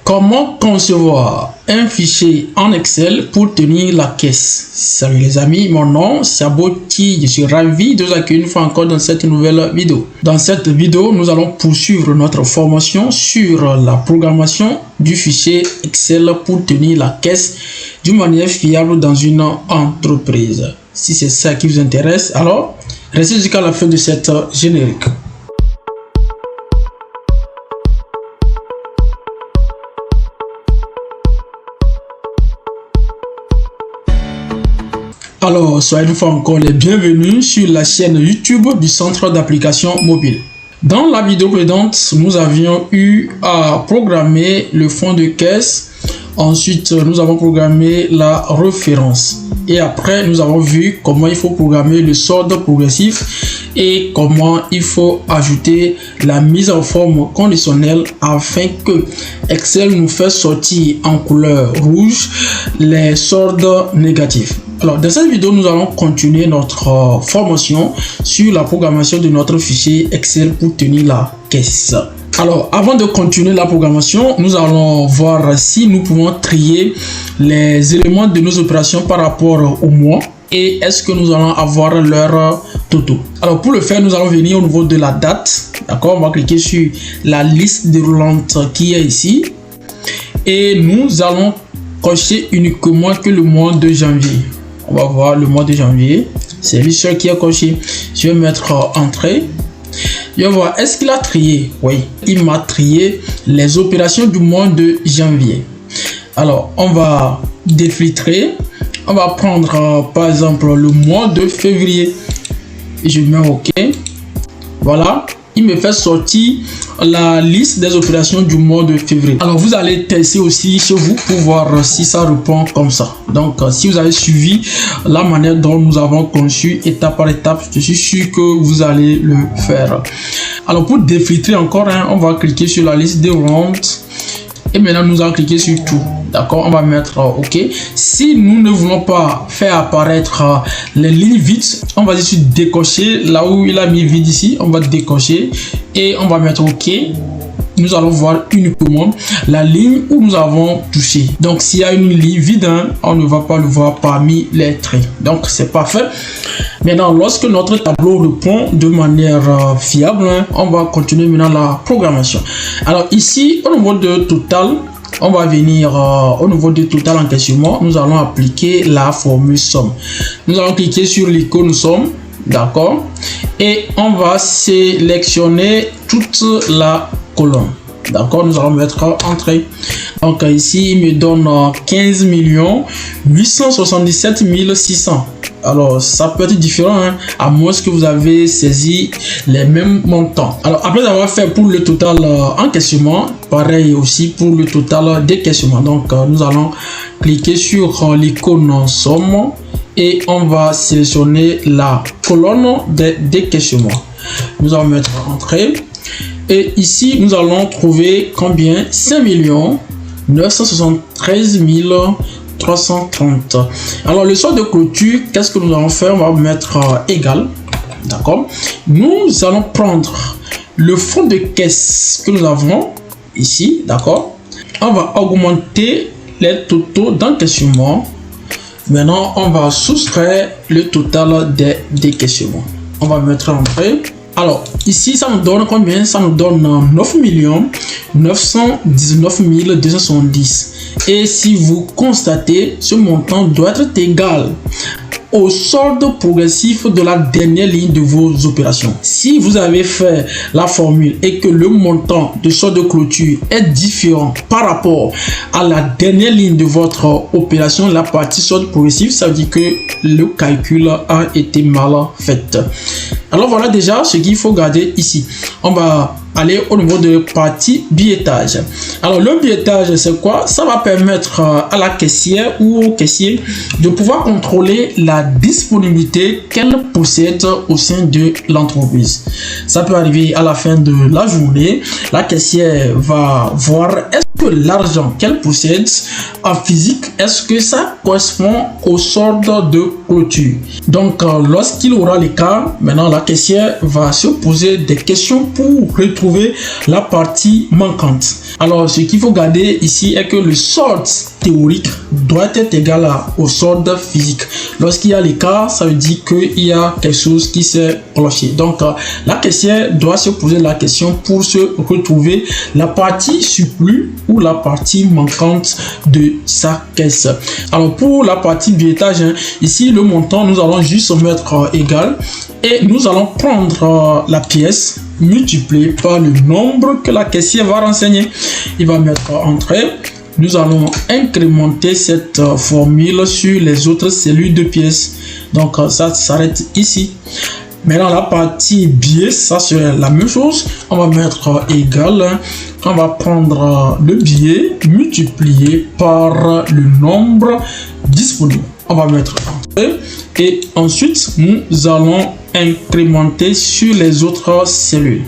Comment concevoir un fichier en Excel pour tenir la caisse? Salut les amis, mon nom c'est Aboti, je suis ravi de vous accueillir une fois encore dans cette nouvelle vidéo. Dans cette vidéo, nous allons poursuivre notre formation sur la programmation du fichier Excel pour tenir la caisse d'une manière fiable dans une entreprise. Si c'est ça qui vous intéresse, alors restez jusqu'à la fin de cette générique. Alors, soyez une fois encore les bienvenus sur la chaîne YouTube du Centre d'application mobile. Dans la vidéo précédente, nous avions eu à programmer le fond de caisse. Ensuite, nous avons programmé la référence. Et après, nous avons vu comment il faut programmer le solde progressif et comment il faut ajouter la mise en forme conditionnelle afin que Excel nous fasse sortir en couleur rouge les soldes négatifs. Alors, dans cette vidéo, nous allons continuer notre formation sur la programmation de notre fichier Excel pour tenir la caisse. Alors, avant de continuer la programmation, nous allons voir si nous pouvons trier les éléments de nos opérations par rapport au mois et est-ce que nous allons avoir leur totaux. Alors, pour le faire, nous allons venir au niveau de la date. D'accord, on va cliquer sur la liste déroulante qui est ici et nous allons cocher uniquement que le mois de janvier. On va voir le mois de janvier. C'est lui seul qui est coché. Je vais mettre entrée. Je vais voir, est-ce qu'il a trié? Oui, il m'a trié les opérations du mois de janvier. Alors, on va défiltrer. On va prendre par exemple le mois de février. Et je mets OK. Voilà. Il me fait sortir la liste des opérations du mois de février. Alors, vous allez tester aussi chez vous pour voir si ça répond comme ça. Donc, si vous avez suivi la manière dont nous avons conçu étape par étape, je suis sûr que vous allez le faire. Alors, pour défiltrer encore, on va cliquer sur la liste des ventes. Et maintenant, nous allons cliquer sur tout. D'accord, on va mettre OK. Si nous ne voulons pas faire apparaître les lignes vides, on va juste décocher là où il a mis vide ici. On va décocher et on va mettre OK. Nous allons voir uniquement la ligne où nous avons touché. Donc, s'il y a une ligne vide, on ne va pas le voir parmi les traits. Donc, c'est parfait. Maintenant, lorsque notre tableau répond de manière fiable, on va continuer maintenant la programmation. Alors, ici, au niveau de total, on va venir au niveau de total encaissement. Nous allons appliquer la formule somme. Nous allons cliquer sur l'icône somme. D'accord. Et on va sélectionner toute la colonne. D'accord, nous allons mettre entrée. Donc ici, il me donne 15 877 600. Alors, ça peut être différent, à moins que vous avez saisi les mêmes montants. Alors, après avoir fait pour le total encaissement, pareil aussi pour le total décaissement. Donc, nous allons cliquer sur l'icône somme et on va sélectionner la colonne des décaissements. Nous allons mettre entrée. Et ici, nous allons trouver combien? 5 973 330. Alors, le solde de clôture, qu'est-ce que nous allons faire? On va mettre égal. D'accord. Nous allons prendre le fond de caisse que nous avons ici. D'accord. On va augmenter les totaux d'encaissement. Maintenant, on va soustraire le total des décaissements. On va mettre entrée. Alors, ici, ça nous donne combien? Ça nous donne 9 919 270. Et si vous constatez, ce montant doit être égal au solde progressif de la dernière ligne de vos opérations. Si vous avez fait la formule et que le montant de solde de clôture est différent par rapport à la dernière ligne de votre opération, la partie solde progressif, ça veut dire que le calcul a été mal fait. Alors voilà déjà ce qu'il faut garder ici. On va aller au niveau de partie billetage. Alors le billetage, c'est quoi? Ça va permettre à la caissière ou au caissier de pouvoir contrôler la disponibilité qu'elle possède au sein de l'entreprise. Ça peut arriver à la fin de la journée. La caissière va voir est-ce que l'argent qu'elle possède en physique, est-ce que ça correspond au solde de clôture? Donc, lorsqu'il aura les cas, maintenant la caissière va se poser des questions pour retrouver la partie manquante. Alors, ce qu'il faut garder ici est que le solde théorique doit être égal au solde physique. Lorsqu'il y a l'écart, ça veut dire qu'il y a quelque chose qui s'est cloché. Donc, la caissière doit se poser la question pour se retrouver la partie surplus ou la partie manquante de sa caisse. Alors, pour la partie billetage, ici, le montant, nous allons juste mettre égal et nous allons prendre la pièce multipliée par le nombre que la caissière va renseigner. Il va mettre entrée. Nous allons incrémenter cette formule sur les autres cellules de pièces. Donc, ça s'arrête ici. Maintenant, la partie billet, ça c'est la même chose. On va mettre égal. On va prendre le billet multiplié par le nombre disponible. On va mettre entrée. Et ensuite, nous allons incrémenter sur les autres cellules.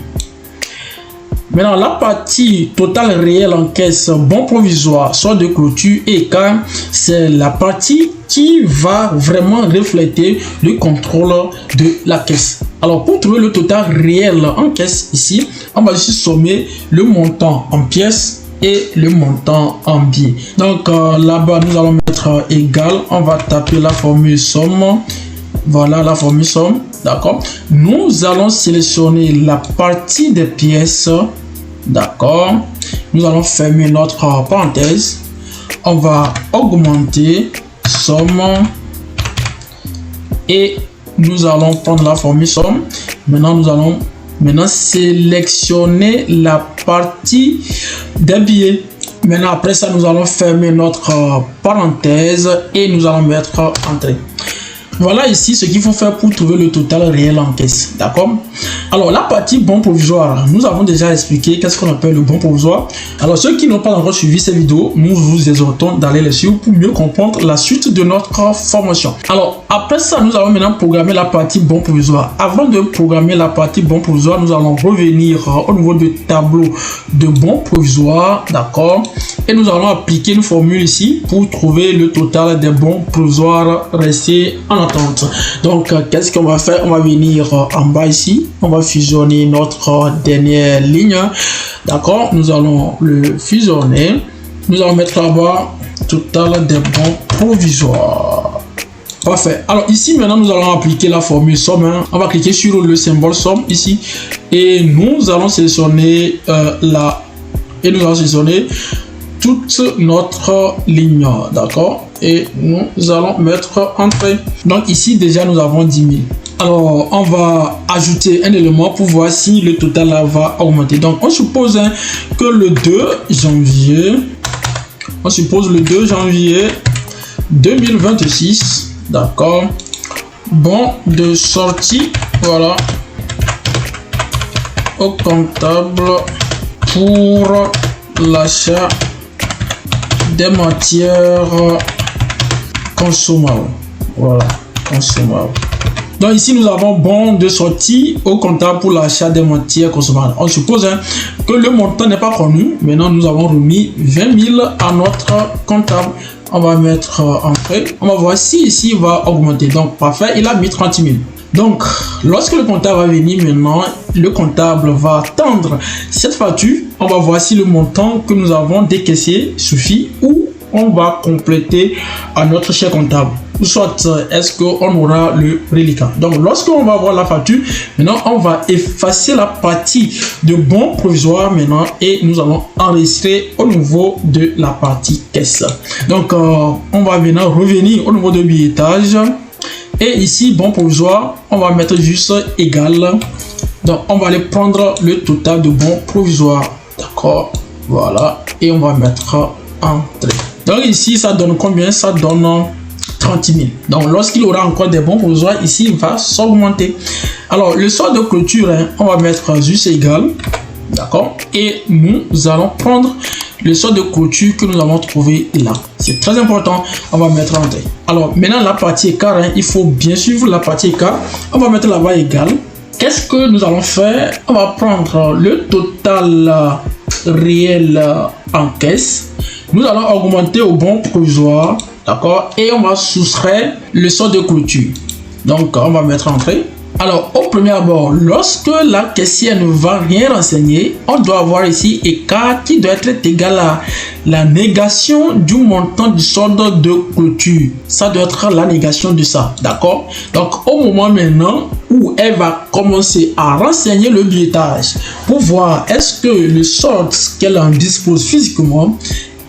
Maintenant, la partie totale réelle en caisse, bon provisoire, soit de clôture et écart, c'est la partie qui va vraiment refléter le contrôle de la caisse. Alors, pour trouver le total réel en caisse ici, on va juste sommer le montant en pièces et le montant en billets. Donc, là-bas, nous allons mettre égal. On va taper la formule somme. Voilà la formule somme. D'accord. Nous allons sélectionner la partie des pièces. D'accord. Nous allons fermer notre parenthèse. On va augmenter somme et nous allons prendre la formule somme. Maintenant, nous allons sélectionner la partie des billets. Maintenant, après ça, nous allons fermer notre parenthèse et nous allons mettre entrée. Voilà ici ce qu'il faut faire pour trouver le total réel en caisse. D'accord. Alors, la partie bon provisoire, nous avons déjà expliqué qu'est-ce qu'on appelle le bon provisoire. Alors, ceux qui n'ont pas encore suivi ces vidéos, nous vous exhortons d'aller les suivre pour mieux comprendre la suite de notre formation. Alors, après ça, nous allons maintenant programmer la partie bon provisoire. Avant de programmer la partie bon provisoire, nous allons revenir au niveau du tableau de bon provisoire. D'accord. Et nous allons appliquer une formule ici pour trouver le total des bons provisoires restés en attente. Donc, qu'est-ce qu'on va faire? On va venir en bas ici. On va fusionner notre dernière ligne. D'accord. Nous allons le fusionner. Nous allons mettre là-bas total des bons provisoires. Parfait. Alors ici maintenant nous allons appliquer la formule somme. On va cliquer sur le symbole somme ici et nous allons sélectionner toute notre ligne. D'accord. Et nous allons mettre entrée. Donc ici déjà nous avons 10 000. Alors on va ajouter un élément pour voir si le total va augmenter. Donc on suppose que le 2 janvier 2026, d'accord, bon de sortie, voilà, au comptable pour l'achat des matières consommables. Voilà, consommables. Donc ici nous avons bon de sortie au comptable pour l'achat des matières consommables. On suppose que le montant n'est pas connu. Maintenant nous avons remis 20 000 à notre comptable. On va mettre entrée. On va voir si ici il va augmenter. Donc parfait, il a mis 30 000. Donc lorsque le comptable va venir maintenant, le comptable va tendre cette facture. On va voir si le montant que nous avons décaissé suffit ou on va compléter à notre chèque comptable. Ou soit est-ce qu'on aura le reliquat. Donc lorsqu'on va voir la facture, maintenant on va effacer la partie de bon provisoire maintenant et nous allons enregistrer au niveau de la partie caisse. Donc on va maintenant revenir au niveau de billetage et ici bon provisoire, on va mettre juste égal. Donc on va aller prendre le total de bon provisoire. D'accord. Voilà. Et on va mettre entrée. Donc ici ça donne combien? Ça donne 30 000. Donc lorsqu'il aura encore des bons provisoires, ici il va s'augmenter. Alors le solde de clôture, on va mettre juste égal. D'accord. Et nous allons prendre le solde de clôture que nous avons trouvé là. C'est très important. On va mettre entrée. Alors maintenant la partie écart, il faut bien suivre la partie écart. On va mettre là-bas égal. Qu'est-ce que nous allons faire? On va prendre le total réel en caisse. Nous allons augmenter au bon provisoire, d'accord, et on va soustraire le solde de clôture. Donc, on va mettre entrée. Alors, au premier abord, lorsque la caissière ne va rien renseigner, on doit avoir ici écart qui doit être égal à la négation du montant du solde de clôture. Ça doit être la négation de ça, d'accord? Donc, au moment maintenant où elle va commencer à renseigner le billetage pour voir est-ce que le solde qu'elle en dispose physiquement,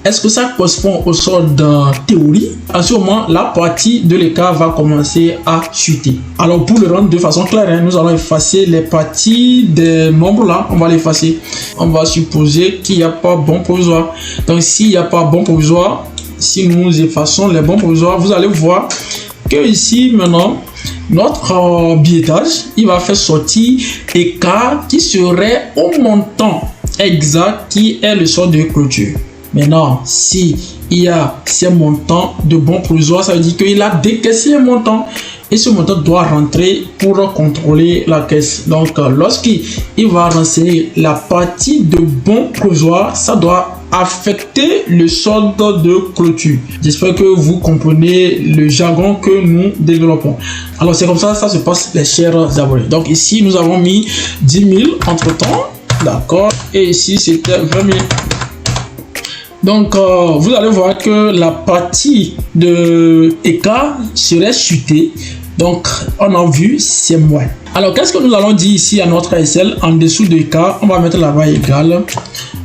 est-ce que ça correspond au solde théorie? À ce moment, la partie de l'écart va commencer à chuter. Alors, pour le rendre de façon claire, nous allons effacer les parties des nombres là. On va les effacer. On va supposer qu'il n'y a pas bon provisoire. Donc, s'il n'y a pas bon provisoire, si nous effaçons les bons provisoires, vous allez voir que ici, maintenant, notre billetage, il va faire sortir écart qui serait au montant exact qui est le solde de clôture. Maintenant, si il y a ces montants de bons provisoires, ça veut dire qu'il a décaissé un montant et ce montant doit rentrer pour contrôler la caisse. Donc, lorsqu'il va renseigner la partie de bons provisoires, ça doit affecter le solde de clôture. J'espère que vous comprenez le jargon que nous développons. Alors, c'est comme ça se passe, les chers abonnés. Donc, ici, nous avons mis 10 000 entre temps. D'accord. Et ici, c'était 20 000. Donc, vous allez voir que la partie de écart serait chutée. Donc, on a vu, c'est moins. Alors, qu'est-ce que nous allons dire ici à notre Excel? En dessous de écart, on va mettre la barre égale.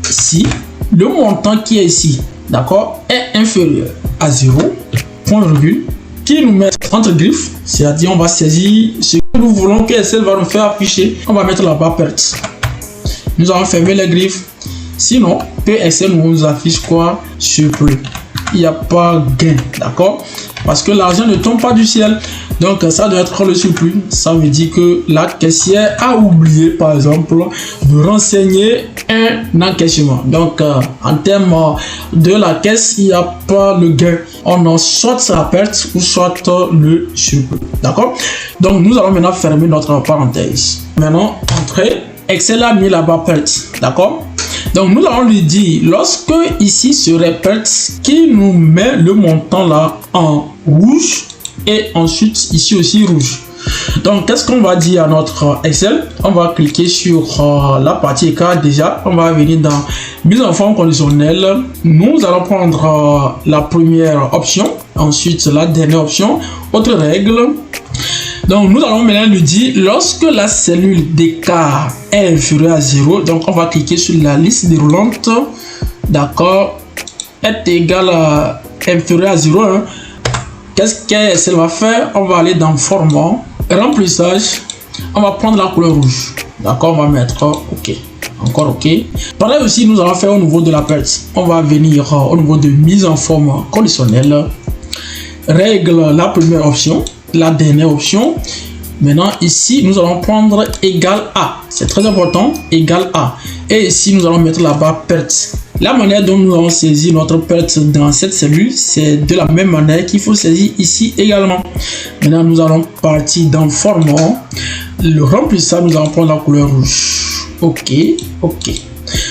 Si le montant qui est ici, d'accord, est inférieur à 0, point virgule, qui nous met entre griffes, c'est-à-dire on va saisir ce que nous voulons que Excel va nous faire afficher. On va mettre la barre perte. Nous allons fermer les griffes. Sinon, que Excel nous affiche quoi? Surplus. Il n'y a pas gain, d'accord? Parce que l'argent ne tombe pas du ciel. Donc, ça doit être le surplus. Ça veut dire que la caissière a oublié, par exemple, de renseigner un encaissement. Donc, en termes de la caisse, il n'y a pas le gain. On a soit la perte ou soit le surplus, d'accord? Donc, nous allons maintenant fermer notre parenthèse. Maintenant, entrée. Excel a mis la barre perte, d'accord? Donc, nous allons lui dire, lorsque ici se répète, qui nous met le montant là en rouge et ensuite ici aussi rouge. Donc, qu'est-ce qu'on va dire à notre Excel? On va cliquer sur la partie écart déjà. On va venir dans mise en forme conditionnelle. Nous allons prendre la première option, ensuite la dernière option, autre règle. Donc, nous allons maintenant lui dire, lorsque la cellule d'écart est inférieure à 0, donc on va cliquer sur la liste déroulante, d'accord, est égal à inférieur à 0. Hein. Qu'est-ce qu'elle va faire? On va aller dans format, remplissage, on va prendre la couleur rouge, d'accord, on va mettre OK. Encore OK. Par là aussi, nous allons faire au niveau de la perte. On va venir au niveau de mise en forme conditionnelle, règle la première option. La dernière option. Maintenant, ici, nous allons prendre égal à. C'est très important, égal à. Et ici, nous allons mettre la barre perte. La manière dont nous allons saisir notre perte dans cette cellule, c'est de la même manière qu'il faut saisir ici également. Maintenant, nous allons partir dans format. Le remplissage, nous allons prendre la couleur rouge. OK, OK.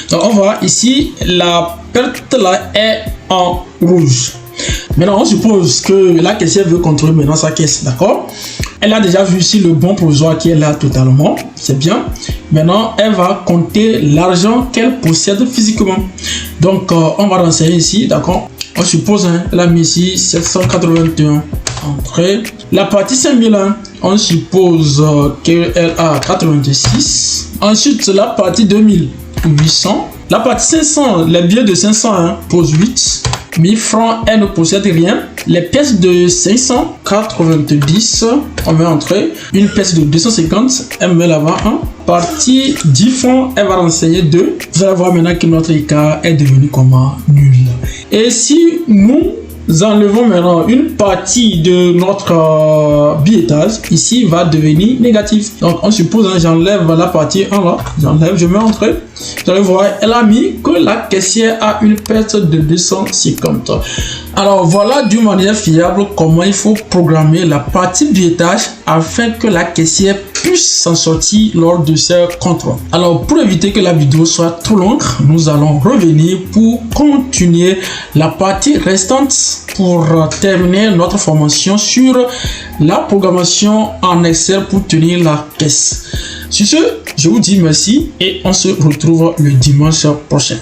Donc, on voit ici, la perte là est en rouge. Maintenant, on suppose que la caissière veut contrôler maintenant sa caisse, d'accord? Elle a déjà vu ici le bon provisoire qui est là totalement, c'est bien. Maintenant, elle va compter l'argent qu'elle possède physiquement. Donc, on va renseigner ici, d'accord? On suppose, elle a mis ici 781 entrée. La partie 5001, on suppose qu'elle a 86. Ensuite, la partie 2800. La partie 500, les billets de 500 pose 8. 1000 francs, elle ne possède rien. Les pièces de 590, on met entrée. Une pièce de 250, elle met là-bas 1. Partie 10 francs, elle va renseigner 2. Vous allez voir maintenant que notre écart est devenu comment? Nul. Et si nous enlevons maintenant une partie de notre billetage, ici va devenir négatif. Donc on suppose, j'enlève la partie 1 là, j'enlève, je mets entrée. Vous allez voir, elle a mis que la caissière a une perte de 250. Alors voilà d'une manière fiable comment il faut programmer la partie billetage afin que la caissière puisse s'en sortir lors de ces contrôles. Alors, pour éviter que la vidéo soit trop longue, nous allons revenir pour continuer la partie restante pour terminer notre formation sur la programmation en Excel pour tenir la caisse. Sur ce, je vous dis merci et on se retrouve le dimanche prochain.